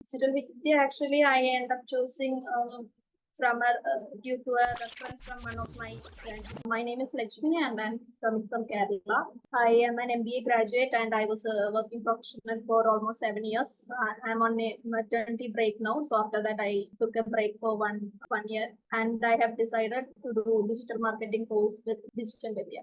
Digital Vidya, actually, I end up choosing from due to a reference from one of my friends. My name is Lakshmi and I'm coming from Kerala. I am an MBA graduate and I was a working professional for almost 7 years. I'm on a maternity break now, so after that I took a break for one year and I have decided to do digital marketing course with Digital Vidya.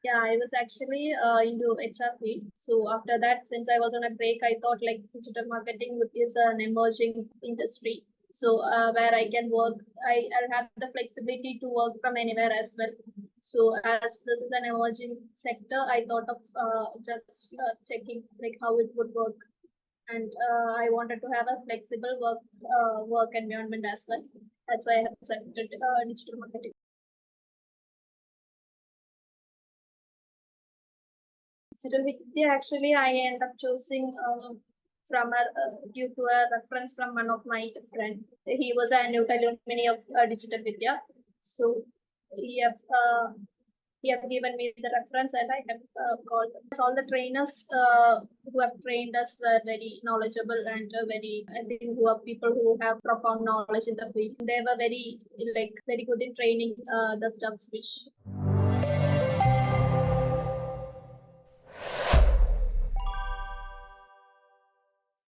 Yeah, I was actually into HR field. So after that, since I was on a break, I thought like digital marketing is an emerging industry. So where I can work, I'll have the flexibility to work from anywhere as well. So as this is an emerging sector, I thought of just checking like how it would work, and I wanted to have a flexible work environment as well. That's why I have accepted digital marketing. Digital Vidya, actually, I end up choosing from due to a reference from one of my friend. He was a new alumni of Digital Vidya, so he have uh, he have given me the reference, and I have called. All the trainers who have trained us were very knowledgeable and very, I think, who are people who have profound knowledge in the field. They were very very good in training the stuffs which